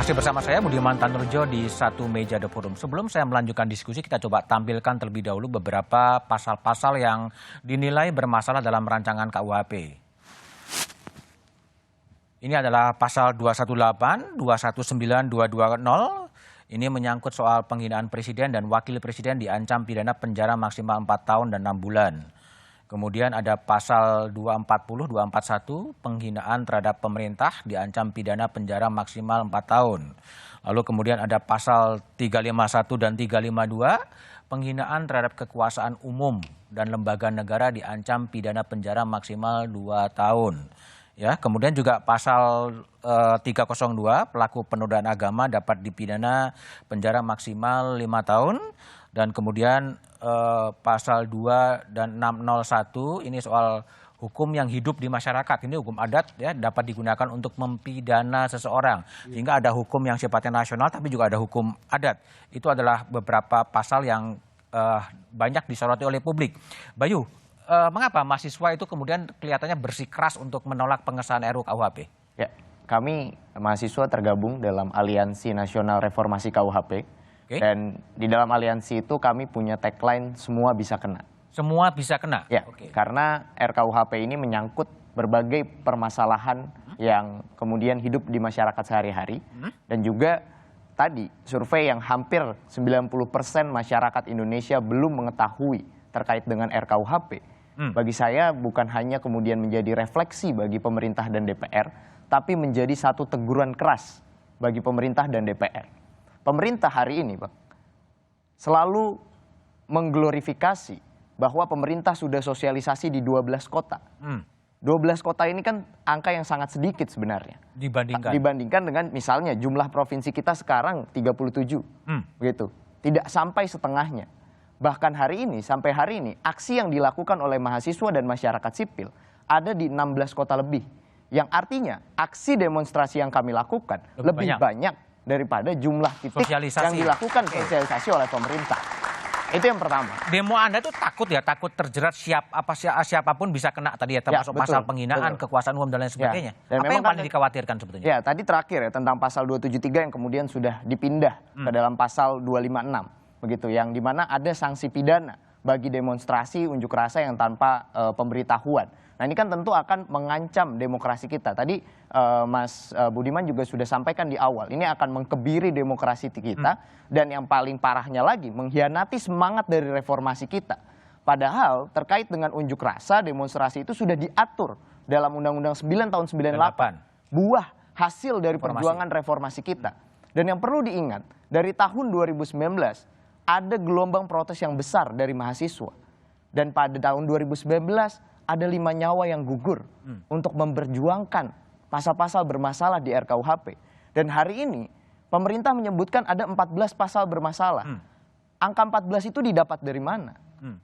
Masih bersama saya Budiman Tanurjo di Satu Meja The Forum. Sebelum saya melanjutkan diskusi, kita coba tampilkan terlebih dahulu beberapa pasal-pasal yang dinilai bermasalah dalam rancangan KUHP. Ini adalah pasal 218, 219, 220. Ini menyangkut soal penghinaan presiden dan wakil presiden diancam pidana penjara maksimal 4 tahun dan 6 bulan. Kemudian ada pasal 240, 241, penghinaan terhadap pemerintah diancam pidana penjara maksimal 4 tahun. Lalu kemudian ada pasal 351 dan 352, penghinaan terhadap kekuasaan umum dan lembaga negara diancam pidana penjara maksimal 2 tahun. Ya, kemudian juga pasal 302, pelaku penodaan agama dapat dipidana penjara maksimal 5 tahun. Dan kemudian pasal 2 dan 601 ini soal hukum yang hidup di masyarakat. Ini hukum adat ya, dapat digunakan untuk mempidana seseorang. Sehingga ada hukum yang sifatnya nasional tapi juga ada hukum adat. Itu adalah beberapa pasal yang banyak disoroti oleh publik. Bayu, mengapa mahasiswa itu kemudian kelihatannya bersikeras untuk menolak pengesahan RUU KUHP? Ya, kami mahasiswa tergabung dalam Aliansi Nasional Reformasi KUHP. Dan di dalam aliansi itu kami punya tagline semua bisa kena. Semua bisa kena? Ya, karena RKUHP ini menyangkut berbagai permasalahan yang kemudian hidup di masyarakat sehari-hari. Dan juga tadi survei yang hampir 90% masyarakat Indonesia belum mengetahui terkait dengan RKUHP. Bagi saya bukan hanya kemudian menjadi refleksi bagi pemerintah dan DPR, tapi menjadi satu teguran keras bagi pemerintah dan DPR. Pemerintah hari ini, Bang, selalu mengglorifikasi bahwa pemerintah sudah sosialisasi di 12 kota. 12 kota ini kan angka yang sangat sedikit sebenarnya. Dibandingkan dengan misalnya jumlah provinsi kita sekarang 37. Begitu. Tidak sampai setengahnya. Bahkan hari ini, sampai hari ini, aksi yang dilakukan oleh mahasiswa dan masyarakat sipil ada di 16 kota lebih. Yang artinya aksi demonstrasi yang kami lakukan lebih banyak daripada jumlah titik yang dilakukan sosialisasi oleh pemerintah. Itu yang pertama. Demo Anda itu takut ya, takut terjerat siapapun bisa kena tadi ya, termasuk pasal penghinaan, kekuasaan umum dan lain sebagainya. Dan apa yang paling dikhawatirkan sebetulnya? Ya, tadi terakhir ya tentang pasal 273 yang kemudian sudah dipindah ke dalam pasal 256, begitu, yang dimana ada sanksi pidana bagi demonstrasi unjuk rasa yang tanpa pemberitahuan. Nah, ini kan tentu akan mengancam demokrasi kita. Tadi Mas Budiman juga sudah sampaikan di awal, ini akan mengkebiri demokrasi kita dan yang paling parahnya lagi mengkhianati semangat dari reformasi kita. Padahal terkait dengan unjuk rasa, demonstrasi itu sudah diatur dalam Undang-Undang 9 tahun 98. Buah hasil dari perjuangan reformasi kita. Dan yang perlu diingat, dari tahun 2019 ada gelombang protes yang besar dari mahasiswa. Dan pada tahun 2019 ada 5 nyawa yang gugur untuk memperjuangkan pasal-pasal bermasalah di RKUHP. Dan hari ini pemerintah menyebutkan ada 14 pasal bermasalah. Angka 14 itu didapat dari mana?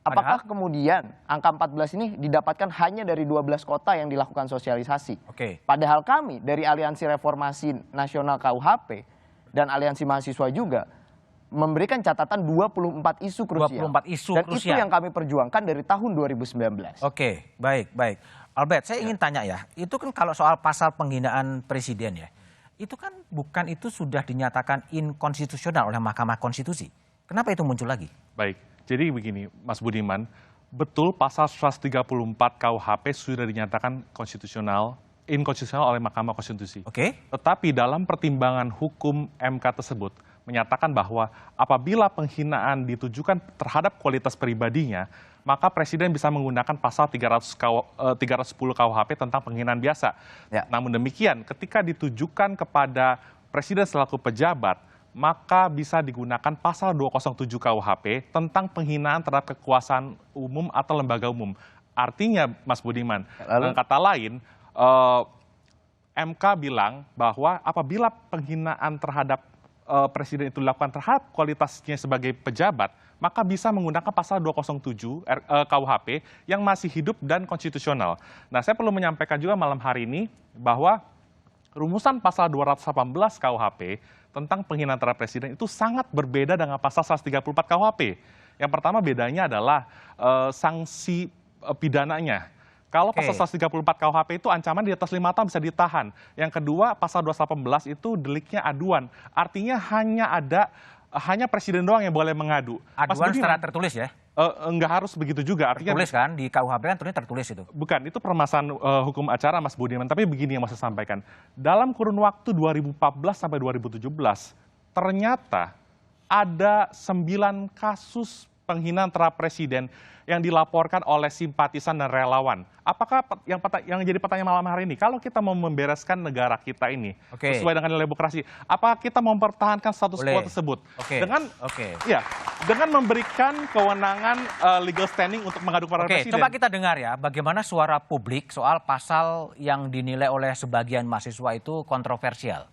Apakah kemudian angka 14 ini didapatkan hanya dari 12 kota yang dilakukan sosialisasi? Padahal kami dari Aliansi Reformasi Nasional KUHP dan Aliansi Mahasiswa juga memberikan catatan 24 isu krusial. 24 isu dan krusial. Itu yang kami perjuangkan dari tahun 2019. Oke, baik. Albert, saya ingin tanya ya, itu kan kalau soal pasal penghinaan presiden ya, itu kan bukan itu sudah dinyatakan inkonstitusional oleh Mahkamah Konstitusi. Kenapa itu muncul lagi? Baik, jadi begini Mas Budiman, betul pasal 134 KUHP sudah dinyatakan inkonstitusional oleh Mahkamah Konstitusi. Tetapi dalam pertimbangan hukum MK tersebut menyatakan bahwa apabila penghinaan ditujukan terhadap kualitas pribadinya, maka Presiden bisa menggunakan pasal 310 KUHP tentang penghinaan biasa. Namun demikian, ketika ditujukan kepada Presiden selaku pejabat, maka bisa digunakan pasal 207 KUHP tentang penghinaan terhadap kekuasaan umum atau lembaga umum. Artinya, Mas Budiman, dengan kata lain, MK bilang bahwa apabila penghinaan terhadap Presiden itu dilakukan terhadap kualitasnya sebagai pejabat, maka bisa menggunakan pasal 207 KUHP yang masih hidup dan konstitusional. Nah, saya perlu menyampaikan juga malam hari ini bahwa rumusan pasal 218 KUHP tentang penghinaan terhadap Presiden itu sangat berbeda dengan pasal 134 KUHP. Yang pertama bedanya adalah sanksi pidananya. Kalau pasal 134 KUHP itu ancaman di atas 5 tahun bisa ditahan. Yang kedua, pasal 218 itu deliknya aduan. Artinya hanya presiden doang yang boleh mengadu. Aduan secara tertulis ya? Enggak harus begitu juga. Artinya tertulis kan, di KUHP kan tertulis itu. Bukan, itu permasalahan hukum acara Mas Budiman. Tapi begini yang mau saya sampaikan. Dalam kurun waktu 2014 sampai 2017, ternyata ada 9 kasus penghinaan terhadap presiden yang dilaporkan oleh simpatisan dan relawan. Apakah yang jadi pertanyaan malam hari ini, kalau kita mau membereskan negara kita ini sesuai dengan nilai demokrasi, apakah kita mau mempertahankan status quo tersebut dengan memberikan kewenangan legal standing untuk mengadu kepada presiden? Coba kita dengar ya, bagaimana suara publik soal pasal yang dinilai oleh sebagian mahasiswa itu kontroversial.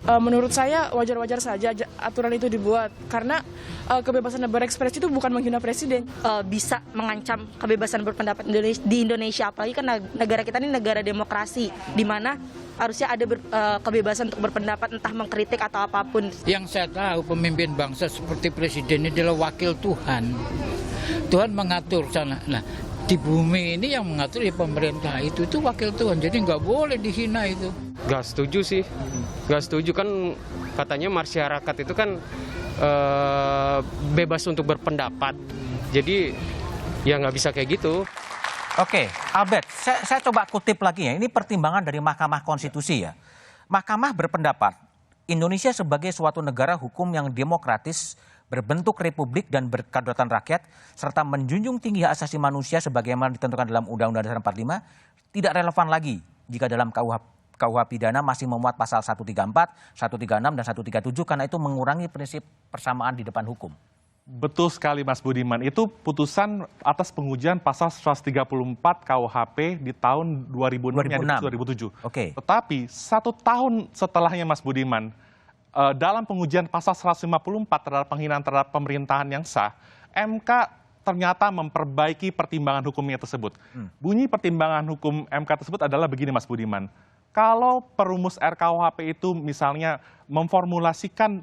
Menurut saya wajar-wajar saja aturan itu dibuat karena kebebasan berekspresi itu bukan menghina presiden. Bisa mengancam kebebasan berpendapat di Indonesia, apalagi kan negara kita ini negara demokrasi di mana harusnya ada kebebasan untuk berpendapat, entah mengkritik atau apapun. Yang saya tahu pemimpin bangsa seperti presiden ini adalah wakil Tuhan. Tuhan mengatur sana. Nah, di bumi ini yang mengatur ya pemerintah itu wakil Tuhan, jadi nggak boleh dihina itu. Nggak setuju sih, nggak setuju kan katanya masyarakat itu kan bebas untuk berpendapat, jadi ya nggak bisa kayak gitu. Oke, Albert, saya coba kutip lagi ya, ini pertimbangan dari Mahkamah Konstitusi ya. Mahkamah berpendapat, Indonesia sebagai suatu negara hukum yang demokratis, berbentuk republik dan berkedaulatan rakyat, serta menjunjung tinggi hak asasi manusia sebagaimana ditentukan dalam Undang-Undang Dasar 45, tidak relevan lagi jika dalam KUH pidana masih memuat pasal 134, 136, dan 137 karena itu mengurangi prinsip persamaan di depan hukum. Betul sekali Mas Budiman, itu putusan atas pengujian pasal 134 KUHP di tahun 2006. Tetapi 1 tahun setelahnya Mas Budiman, dalam pengujian pasal 154 terhadap penghinaan terhadap pemerintahan yang sah, MK ternyata memperbaiki pertimbangan hukumnya tersebut. Bunyi pertimbangan hukum MK tersebut adalah begini Mas Budiman. Kalau perumus RKUHP itu misalnya memformulasikan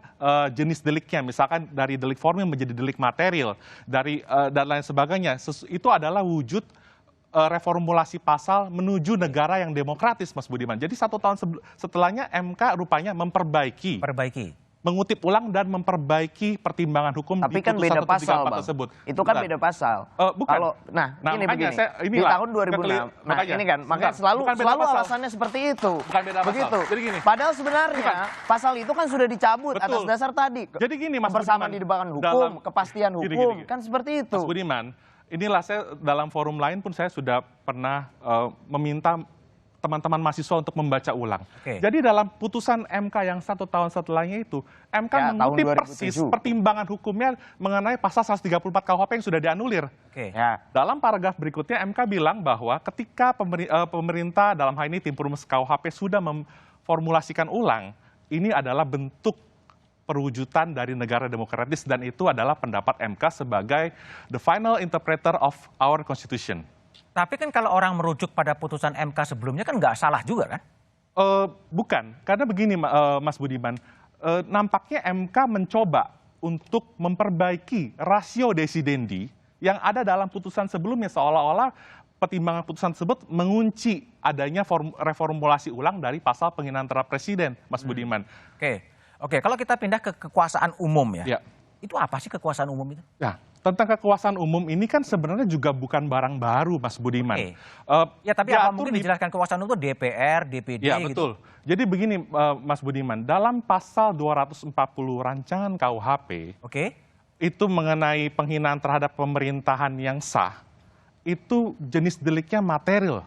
jenis deliknya, misalkan dari delik formil menjadi delik material, dan lain sebagainya, itu adalah wujud reformulasi pasal menuju negara yang demokratis, Mas Budiman. Jadi 1 tahun setelahnya MK rupanya memperbaiki, mengutip ulang dan memperbaiki pertimbangan hukum. Tapi kan beda pasal, Bang. Tersebut. Itu kan beda pasal. Bukan. Ini begini, di tahun 2006, ini kan, makanya selalu alasannya seperti itu. Bukan beda pasal. Begitu. Jadi gini. Padahal sebenarnya pasal itu kan sudah dicabut atas dasar tadi. Jadi gini, Mas Kebersamaan Budiman, di depan hukum, kepastian hukum, kan seperti itu. Mas Budiman, inilah saya dalam forum lain pun saya sudah pernah meminta teman-teman mahasiswa untuk membaca ulang. Jadi dalam putusan MK yang 1 tahun setelahnya itu, MK mengutip persis pertimbangan hukumnya mengenai pasal 134 KUHP yang sudah dianulir. Dalam paragraf berikutnya MK bilang bahwa ketika pemerintah dalam hal ini tim perumus KUHP sudah memformulasikan ulang, ini adalah bentuk perwujudan dari negara demokratis dan itu adalah pendapat MK sebagai the final interpreter of our constitution. Tapi kan kalau orang merujuk pada putusan MK sebelumnya kan nggak salah juga kan? Bukan, karena begini Mas Budiman, nampaknya MK mencoba untuk memperbaiki rasio desidendi yang ada dalam putusan sebelumnya, seolah-olah pertimbangan putusan tersebut mengunci adanya reformulasi ulang dari pasal penghinaan terhadap presiden, Mas Budiman. Oke, kalau kita pindah ke kekuasaan umum ya. Itu apa sih kekuasaan umum itu? Nah, tentang kekuasaan umum ini kan sebenarnya juga bukan barang baru, Mas Budiman. Tapi apa mungkin dijelaskan kekuasaan umum itu DPR, DPD ya, betul. Jadi begini, Mas Budiman, dalam pasal 240 rancangan KUHP, itu mengenai penghinaan terhadap pemerintahan yang sah, itu jenis deliknya material.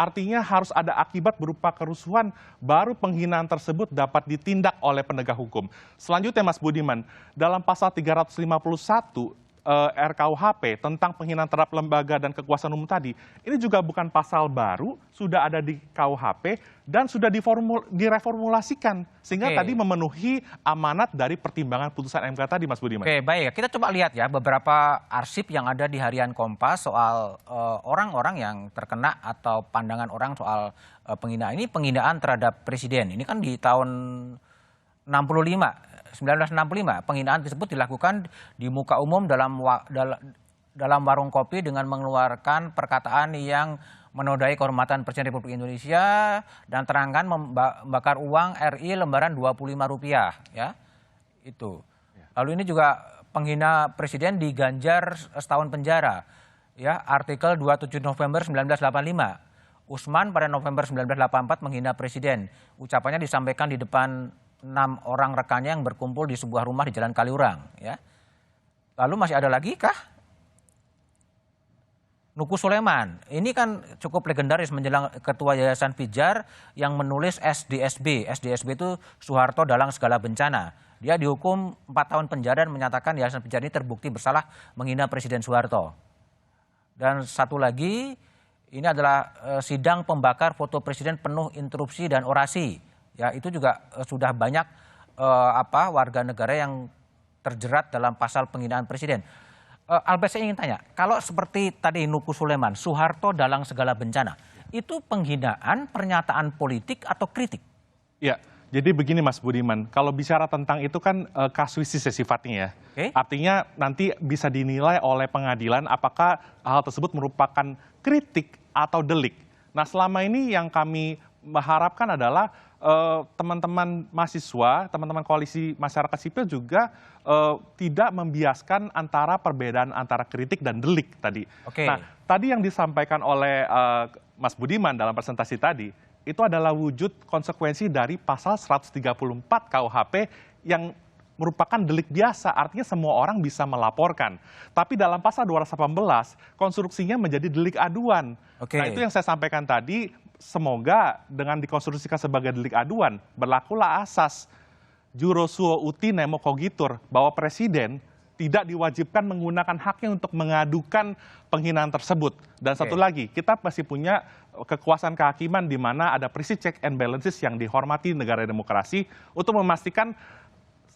Artinya harus ada akibat berupa kerusuhan, baru penghinaan tersebut dapat ditindak oleh penegak hukum. Selanjutnya Mas Budiman, dalam pasal 351 RKUHP tentang penghinaan terhadap lembaga dan kekuasaan umum tadi, ini juga bukan pasal baru, sudah ada di KUHP dan sudah direformulasikan. Sehingga tadi memenuhi amanat dari pertimbangan putusan MK tadi, Mas Budiman. Baik. Kita coba lihat ya beberapa arsip yang ada di Harian Kompas soal orang-orang yang terkena atau pandangan orang soal penghinaan. Ini penghinaan terhadap presiden. Ini kan di tahun 1965 penghinaan tersebut dilakukan di muka umum dalam warung kopi dengan mengeluarkan perkataan yang menodai kehormatan Presiden Republik Indonesia dan terangkan membakar uang RI lembaran Rp25 ya. Itu. Lalu ini juga penghina presiden diganjar setahun penjara. Ya, artikel 27 November 1985. Usman pada November 1984 menghina presiden. Ucapannya disampaikan di depan 6 orang rekannya yang berkumpul di sebuah rumah di Jalan Kaliurang, ya. Lalu masih ada lagi kah? Nuku Sulaiman, ini kan cukup legendaris menjelang Ketua Yayasan Pijar yang menulis SDSB. SDSB itu Soeharto Dalang Segala Bencana. Dia dihukum 4 tahun penjara dan menyatakan Yayasan Pijar ini terbukti bersalah menghina Presiden Soeharto. Dan satu lagi, ini adalah sidang pembakar foto Presiden penuh interupsi dan orasi. Ya, itu juga sudah banyak warga negara yang terjerat dalam pasal penghinaan Presiden. Albert, saya ingin tanya, kalau seperti tadi Nuku Sulaiman, Soeharto Dalang Segala Bencana, itu penghinaan, pernyataan politik atau kritik? Ya, jadi begini Mas Budiman, kalau bicara tentang itu kan kasuistis ya sifatnya ya. Okay. Artinya nanti bisa dinilai oleh pengadilan apakah hal tersebut merupakan kritik atau delik. Nah, selama ini yang kami mengharapkan adalah teman-teman mahasiswa, teman-teman koalisi masyarakat sipil juga tidak membiaskan antara perbedaan antara kritik dan delik tadi. Okay. Nah, tadi yang disampaikan oleh Mas Budiman dalam presentasi tadi, itu adalah wujud konsekuensi dari pasal 134 KUHP yang merupakan delik biasa, artinya semua orang bisa melaporkan. Tapi dalam pasal 218, konstruksinya menjadi delik aduan. Okay. Nah, itu yang saya sampaikan tadi, semoga dengan dikonstruksikan sebagai delik aduan, berlakulah asas juro suo uti nemo cogitur, bahwa presiden tidak diwajibkan menggunakan haknya untuk mengadukan penghinaan tersebut. Dan satu lagi, kita masih punya kekuasaan kehakiman di mana ada prinsip check and balances yang dihormati negara demokrasi untuk memastikan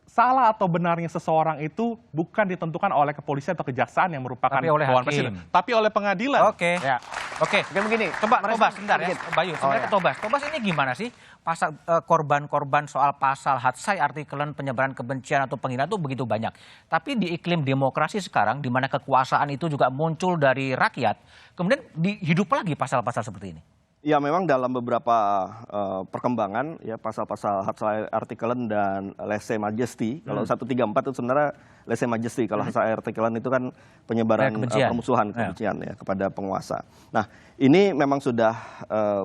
salah atau benarnya seseorang itu bukan ditentukan oleh kepolisian atau kejaksaan yang merupakan bawahan presiden, tapi oleh pengadilan. Oke. Ya. Oke. Begini, Tobas sebentar ya, Bayu. Sebenarnya Tobas ini gimana sih pasal korban-korban soal pasal hatsai, artikelan penyebaran kebencian atau penghinaan itu begitu banyak. Tapi di iklim demokrasi sekarang, di mana kekuasaan itu juga muncul dari rakyat, kemudian hidup lagi pasal-pasal seperti ini. Ya, memang dalam beberapa perkembangan ya pasal-pasal hatsai artikelan dan lese majesty. Kalau 134 itu sebenarnya lese majesty. Kalau hatsai artikelan itu kan penyebaran permusuhan kebencian ya kepada penguasa. Nah, ini memang sudah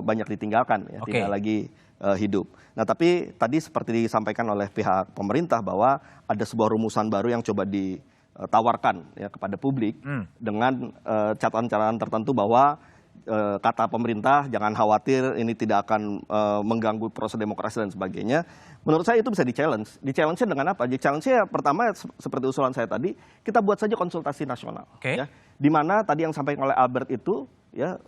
banyak ditinggalkan ya, tidak lagi hidup. Nah, tapi tadi seperti disampaikan oleh pihak pemerintah bahwa ada sebuah rumusan baru yang coba ditawarkan ya kepada publik dengan catatan-catatan tertentu bahwa kata pemerintah jangan khawatir ini tidak akan mengganggu proses demokrasi dan sebagainya. Menurut saya itu bisa di-challenge. Di-challenge dengan apa? Di-challenge-nya pertama seperti usulan saya tadi, kita buat saja konsultasi nasional. Ya. Di mana tadi yang sampaikan oleh Albert itu ya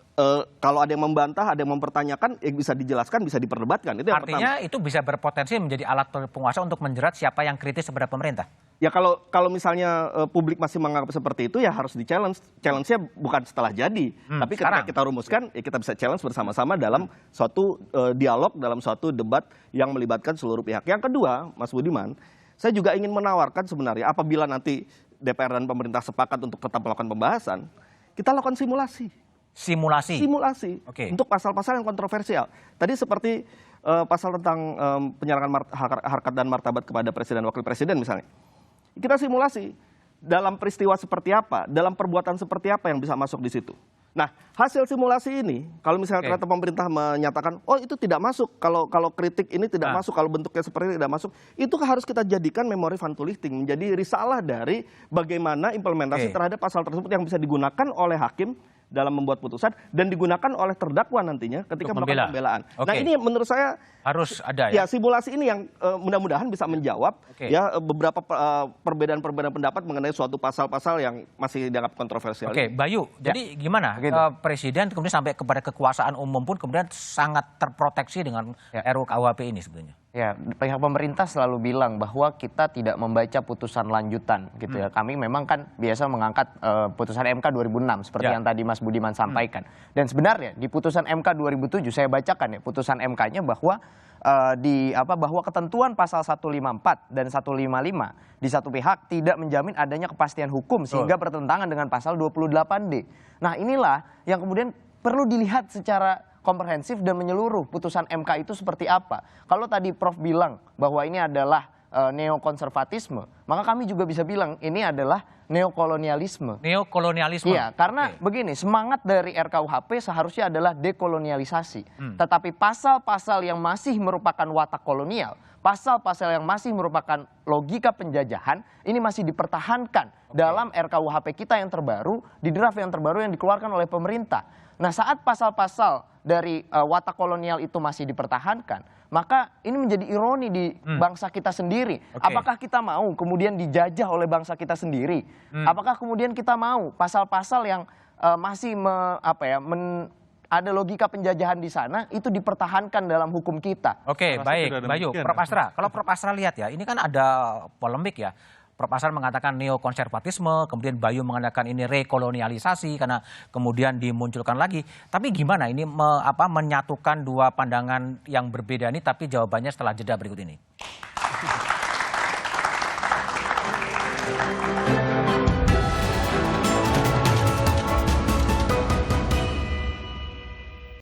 kalau ada yang membantah, ada yang mempertanyakan, bisa dijelaskan, bisa diperdebatkan. Itu yang artinya pertama. Itu bisa berpotensi menjadi alat penguasa untuk menjerat siapa yang kritis kepada pemerintah. Ya kalau misalnya publik masih menganggap seperti itu ya harus di-challenge. Challenge-nya bukan setelah jadi, tapi ketika kita rumuskan ya kita bisa challenge bersama-sama dalam suatu dialog, dalam suatu debat yang melibatkan seluruh pihak. Yang kedua, Mas Budiman, saya juga ingin menawarkan sebenarnya apabila nanti DPR dan pemerintah sepakat untuk tetap melakukan pembahasan, kita lakukan simulasi. Simulasi untuk pasal-pasal yang kontroversial. Tadi seperti pasal tentang penyerangan harkat dan martabat kepada presiden dan wakil presiden misalnya. Kita simulasi dalam peristiwa seperti apa, dalam perbuatan seperti apa yang bisa masuk di situ. Nah, hasil simulasi ini, kalau misalnya ternyata pemerintah menyatakan, oh itu tidak masuk, kalau kritik ini tidak masuk, kalau bentuknya seperti ini tidak masuk, itu harus kita jadikan memori vantulichting, menjadi risalah dari bagaimana implementasi terhadap pasal tersebut yang bisa digunakan oleh hakim dalam membuat putusan dan digunakan oleh terdakwa nantinya ketika melakukan pembelaan. Nah, ini menurut saya harus ada ya. Simulasi ini yang mudah-mudahan bisa menjawab ya beberapa perbedaan-perbedaan pendapat mengenai suatu pasal-pasal yang masih dianggap kontroversial. Bayu, jadi gimana presiden kemudian sampai kepada kekuasaan umum pun kemudian sangat terproteksi dengan RUU KUHP ini sebenarnya? Ya, pihak pemerintah selalu bilang bahwa kita tidak membaca putusan lanjutan gitu ya. Kami memang kan biasa mengangkat putusan MK 2006 seperti yang tadi Mas Budiman sampaikan. Dan sebenarnya di putusan MK 2007 saya bacakan ya putusan MK-nya bahwa bahwa ketentuan pasal 154 dan 155 di satu pihak tidak menjamin adanya kepastian hukum sehingga bertentangan dengan pasal 28D. Nah, inilah yang kemudian perlu dilihat secara komprehensif dan menyeluruh putusan MK itu seperti apa. Kalau tadi Prof bilang bahwa ini adalah neokonservatisme, maka kami juga bisa bilang ini adalah neokolonialisme. Neokolonialisme. Iya, karena begini, semangat dari RKUHP seharusnya adalah dekolonialisasi. Tetapi pasal-pasal yang masih merupakan watak kolonial, pasal-pasal yang masih merupakan logika penjajahan, ini masih dipertahankan dalam RKUHP kita yang terbaru, di draft yang terbaru yang dikeluarkan oleh pemerintah. Nah, saat pasal-pasal dari watak kolonial itu masih dipertahankan, maka ini menjadi ironi di bangsa kita sendiri. Apakah kita mau kemudian dijajah oleh bangsa kita sendiri? Apakah kemudian kita mau pasal-pasal yang masih ada logika penjajahan di sana itu dipertahankan dalam hukum kita? Oke, baik, Bayu. Prof Asra, kalau Prof Asra lihat ya, ini kan ada polemik ya. Prof Asra mengatakan neokonservatisme, kemudian Bayu mengatakan ini rekolonialisasi karena kemudian dimunculkan lagi. Tapi gimana ini menyatukan dua pandangan yang berbeda ini, tapi jawabannya setelah jeda berikut ini.